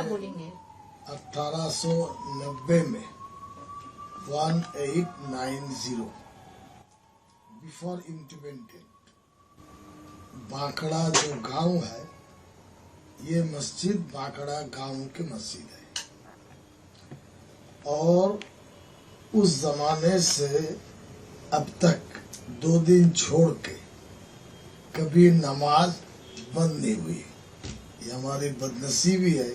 बोलेंगे? 1890 में 1890 before independent बांकड़ा जो गांव है, ये मस्जिद बांकड़ा गांव की मस्जिद है और उस जमाने से अब तक 2 दिन छोड़ के कभी नमाज बंद नहीं हुई। ये हमारी बदनसीबी है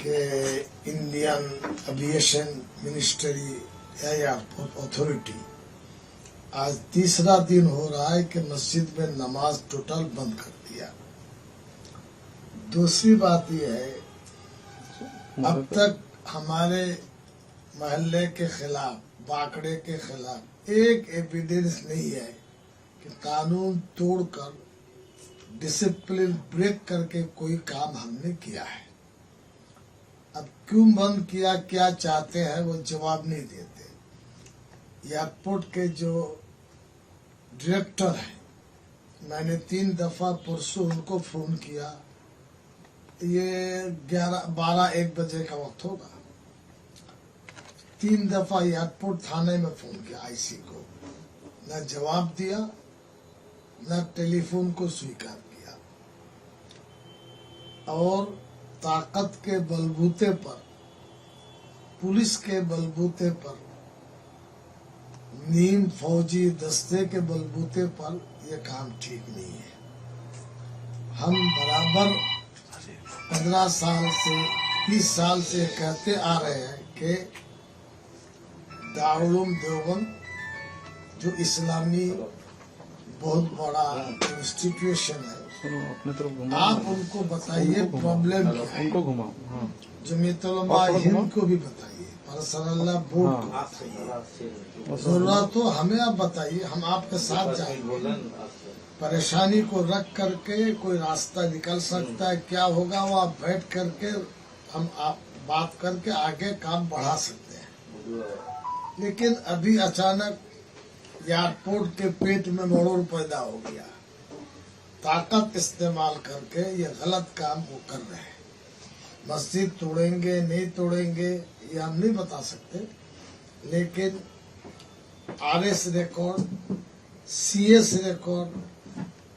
कि इंडियन एविएशन मिनिस्ट्री या एयरपोर्ट अथॉरिटी आज तीसरा दिन हो रहा है कि मस्जिद में नमाज टोटल बंद कर दिया। दूसरी बात यह है, अब तक हमारे महल्ले के खिलाफ, बांकड़े के खिलाफ एक एविडेंस नहीं है कि कानून तोड़कर डिसिप्लिन ब्रेक करके कोई काम हमने किया है। अब क्यों बंद किया, क्या चाहते हैं, वो जवाब नहीं देते। एयरपोर्ट के जो डायरेक्टर हैं, मैंने 3 दफा परसों उनको फोन किया, ये 12-1 बजे का वक्त होगा। 3 दफा एयरपोर्ट थाने में फोन किया आईसी को, न जवाब दिया न टेलीफोन को स्वीकार किया। और ताकत के बलबूते पर, पुलिस के बलबूते पर, नीम फौजी दस्ते के बलबूते पर ये काम ठीक नहीं है। हम बराबर 15 साल से 20 साल से कहते आ रहे हैं कि दारुल उलूम देवबंद जो इस्लामी बहुत बड़ा इंस्टीट्यूशन है, आप उनको बताइए प्रॉब्लम क्या है। उनको घुमाओ, जमीयत उलमा हिंद को भी बताइए, परसनल्लाह बोर्ड को बताइए, जरूरत हो हमें आप बताइए, हम आपके साथ जाएंगे। परेशानी को रख करके कोई रास्ता निकल सकता है, क्या होगा वो आप बैठ करके हम आप बात करके आगे काम बढ़ा सकते हैं। लेकिन अभी अचानक एयरपोर्ट के पेट में मरोड़ पैदा हो गया, ताकत इस्तेमाल करके ये गलत काम वो कर रहे हैं। मस्जिद तोड़ेंगे नहीं तोड़ेंगे ये हम नहीं बता सकते, लेकिन आरएस रिकॉर्ड, सीएस रिकॉर्ड,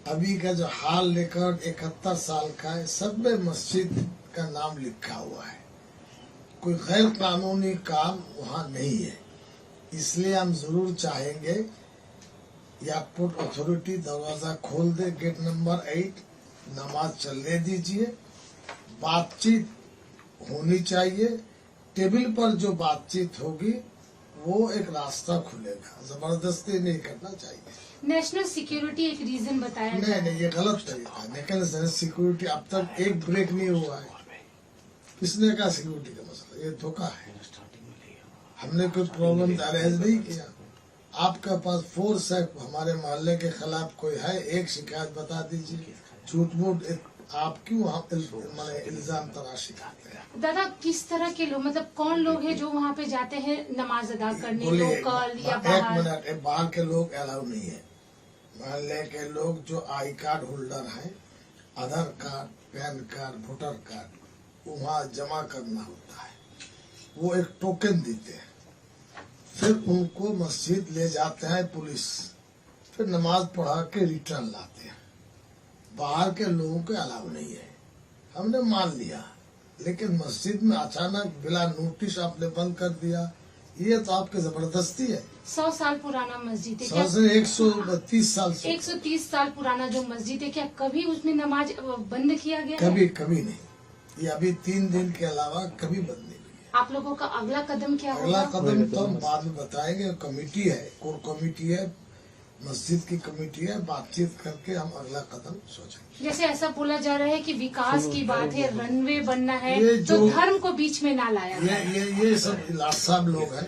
अभी का जो हाल रिकॉर्ड 71 साल का है, सब में मस्जिद का नाम लिखा हुआ है। कोई गैर कानूनी काम वहाँ नहीं है। इसलिए हम जरूर चाहेंगे एयरपोर्ट अथॉरिटी दरवाजा खोल दे, गेट नंबर 8, नमाज चलने दीजिए, बातचीत होनी चाहिए। टेबल पर जो बातचीत होगी वो एक रास्ता खुलेगा, जबरदस्ती नहीं करना चाहिए। नेशनल सिक्योरिटी एक रीजन बताया नहीं, ये गलत तरीका है। नेशनल सिक्योरिटी अब तक एक ब्रेक नहीं हुआ है। किसने कहा सिक्योरिटी का मसला, ये धोखा है। हमने कोई प्रॉब्लम अरेंज नहीं किया। आपके पास फोर्स है, हमारे मोहल्ले के खिलाफ कोई है, एक शिकायत बता दीजिए। झूठ मूठ आप क्यों इल्जाम तराशी करते हैं? दादा, किस तरह के लोग, मतलब कौन लोग हैं जो वहाँ पे जाते हैं नमाज अदा करने, लोकल या बाहर? 1 मिनट, बाहर के लोग अलाउ नहीं है। मोहल्ले के लोग जो आई कार्ड होल्डर हैं, Aadhaar card, PAN card, voter card वहाँ जमा करना होता है, वो एक टोकन देते हैं, फिर उनको मस्जिद ले जाते हैं पुलिस, फिर नमाज पढ़ा के रिटर्न लाते हैं। बाहर के लोगों के अलाउ नहीं है, हमने मान लिया। लेकिन मस्जिद में अचानक बिना नोटिस आपने बंद कर दिया, ये तो आपकी जबरदस्ती है। 100 साल पुराना मस्जिद है, 100 से 130 साल से 130 साल पुराना जो मस्जिद है, क्या कभी उसमें नमाज बंद किया गया? कभी नहीं। ये अभी 3 दिन के अलावा कभी बंद नहीं हुई है। आप लोगों का अगला कदम क्या होगा? अगला कदम तो हम बाद में बताएंगे। कमेटी है, कोर कमेटी है, मस्जिद की कमेटी है, बातचीत करके हम अगला कदम सोचेंगे। जैसे ऐसा बोला जा रहा है कि विकास की बात है, रनवे बनना है, तो धर्म को बीच में ना लाया ये सब लाट साहब लोग हैं,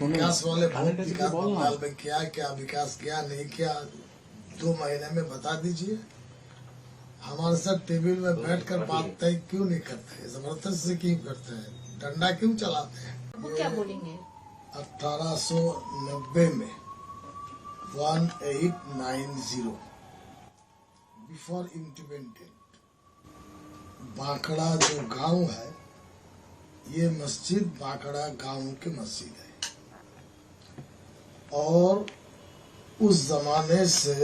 विकास वाले बहुत विकास बंगाल में क्या विकास किया नहीं किया 2 महीने में बता दीजिए। हमारे साथ टेबल में बैठकर बात तय क्यों नहीं करते, जबरदस्ती क्यों करते हैं, डंडा क्यों चलाते हैं? वो क्या बोलेंगे? 1890 में 1890 बिफोर इंडिपेंडेंट बांकड़ा जो गांव है, ये मस्जिद बांकड़ा गांव की मस्जिद है और उस जमाने से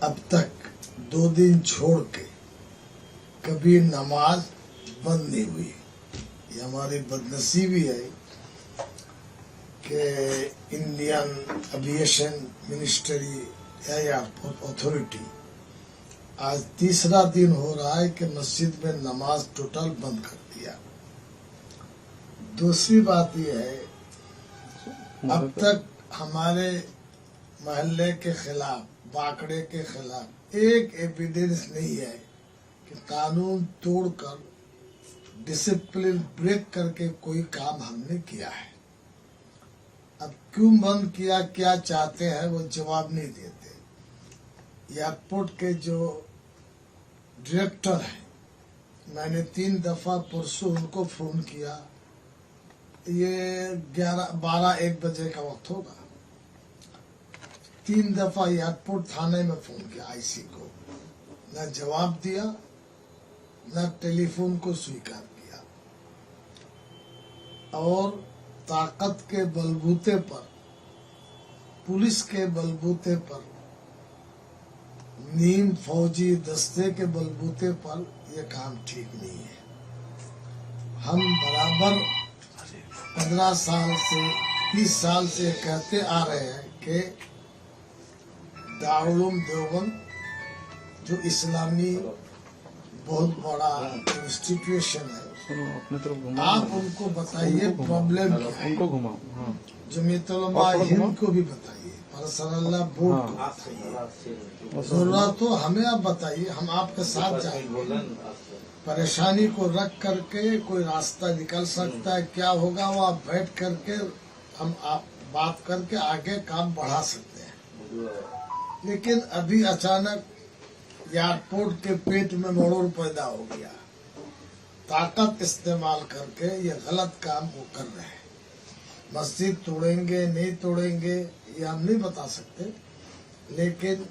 अब तक 2 दिन छोड़ के कभी नमाज बंद नहीं हुई। ये हमारी बदनसीबी है कि इंडियन एविएशन मिनिस्ट्री या एयरपोर्ट अथॉरिटी आज तीसरा दिन हो रहा है कि मस्जिद में नमाज टोटल बंद कर दिया। दूसरी बात यह है, अब तक हमारे मोहल्ले के खिलाफ, बांकड़े के खिलाफ एक एविडेंस नहीं है कि कानून तोड़कर, डिसिप्लिन ब्रेक करके कोई काम हमने किया है। अब क्यों बंद किया, क्या चाहते हैं, वो जवाब नहीं देते। एयरपोर्ट के जो डायरेक्टर हैं, मैंने 3 दफा परसों उनको फोन किया, ये 12-1 बजे का वक्त होगा। 3 दफा एयरपोर्ट थाने में फोन किया आईसी को, न जवाब दिया, न टेलीफोन को स्वीकार किया। और ताकत के बलबूते पर, पुलिस के बलबूते पर, नीम फौजी दस्ते के बलबूते पर ये काम ठीक नहीं है। हम बराबर 15 साल से 20 साल से कहते आ रहे हैं कि दारुल उलूम देवबंद जो इस्लामी बहुत बड़ा इंस्टीट्यूशन है, आप उनको बताइए प्रॉब्लम क्या है। उनको घुमाओ, जमीयत उलमा हिंद को भी बताइए, परसल्ला बोर्ड को बताइए, जरूरत हो हमें आप बताइए, हम आपके साथ जाएंगे। परेशानी को रख करके कोई रास्ता निकल सकता है, क्या होगा वो आप बैठ करके हम आप बात करके आगे काम बढ़ा सकते हैं। लेकिन अभी अचानक एयरपोर्ट के पेट में मरोड़ पैदा हो गया, ताकत इस्तेमाल करके ये गलत काम वो कर रहे हैं। मस्जिद तोड़ेंगे नहीं तोड़ेंगे ये हम नहीं बता सकते, लेकिन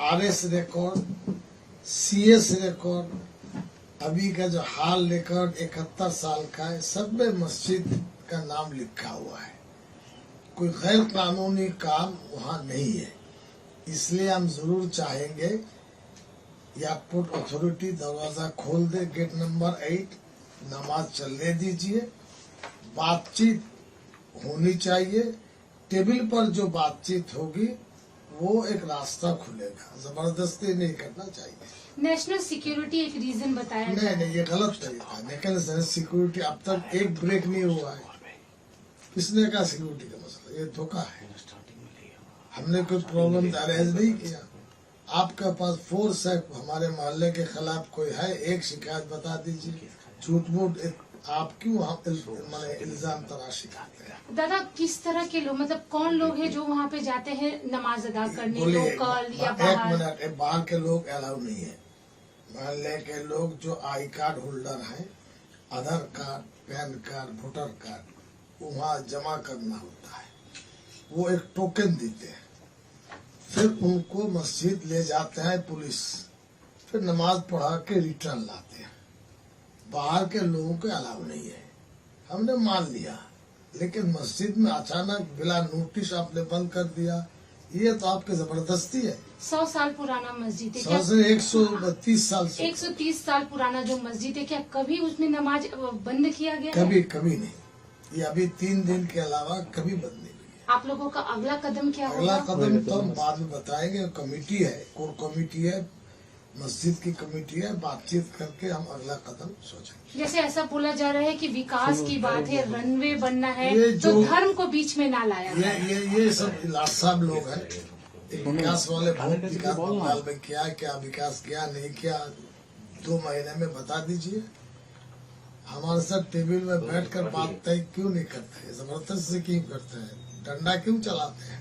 आरएस रिकॉर्ड, सीएस रिकॉर्ड, अभी का जो हाल रिकॉर्ड 71 साल का है, सब में मस्जिद का नाम लिखा हुआ है। कोई गैर कानूनी काम वहाँ नहीं है। इसलिए हम जरूर चाहेंगे एयरपोर्ट अथॉरिटी दरवाजा खोल दे, गेट नंबर 8, नमाज चलने दीजिए, बातचीत होनी चाहिए। टेबल पर जो बातचीत होगी वो एक रास्ता खुलेगा, जबरदस्ती नहीं करना चाहिए। नेशनल सिक्योरिटी एक रीजन बताया नहीं, ये गलत तरीका है। नेशनल सिक्योरिटी अब तक एक ब्रेक नहीं हुआ है। किसने कहा सिक्योरिटी का मसला, ये धोखा है। हमने कोई प्रॉब्लम अरेंज नहीं किया। आपके पास फोर्स है, हमारे मोहल्ले के खिलाफ कोई है, एक शिकायत बता दीजिए। झूठ मूठ आप क्यों मैंने इल्जाम तराशी करते हैं। दादा, किस तरह के लोग, मतलब कौन लोग हैं जो वहाँ पे जाते हैं नमाज अदा करने, लोकल या बाहर? 1 मिनट, बाहर के लोग अलाउ नहीं है। मोहल्ले के लोग जो आई कार्ड होल्डर हैं, Aadhaar card, PAN card, voter card, वहाँ जमा करना होता है। वो एक टोकन देते हैं, फिर उनको मस्जिद ले जाते हैं पुलिस, फिर नमाज पढ़ा के रिटर्न लाते हैं। बाहर के लोगों को अलाउ नहीं है, हमने मान लिया। लेकिन मस्जिद में अचानक बिना नोटिस आपने बंद कर दिया, ये तो आपकी जबरदस्ती है। 100 साल पुराना मस्जिद है, 100 से 130 साल से 130 साल पुराना जो मस्जिद है, क्या कभी उसमें नमाज बंद किया गया? कभी नहीं। ये अभी 3 दिन के अलावा कभी बंद नहीं हुई है। आप लोगों का अगला कदम क्या होगा? अगला कदम तो हम बाद में बताएंगे। कमेटी है, कोर कमेटी है, मस्जिद की कमेटी है, बातचीत करके हम अगला कदम सोचेंगे। जैसे ऐसा बोला जा रहा है कि विकास की बात है, रनवे बनना है, तो जो धर्म को बीच में ना लाया जाए। ये सब लाट साहब लोग हैं, विकास वाले बहुत विकास बंगाल में क्या विकास किया नहीं किया 2 महीने में बता दीजिए। हमारे साथ टेबल में बैठकर बात तय क्यों नहीं करते हैं, जबरदस्ती क्यों करते हैं, डंडा क्यों चलाते हैं?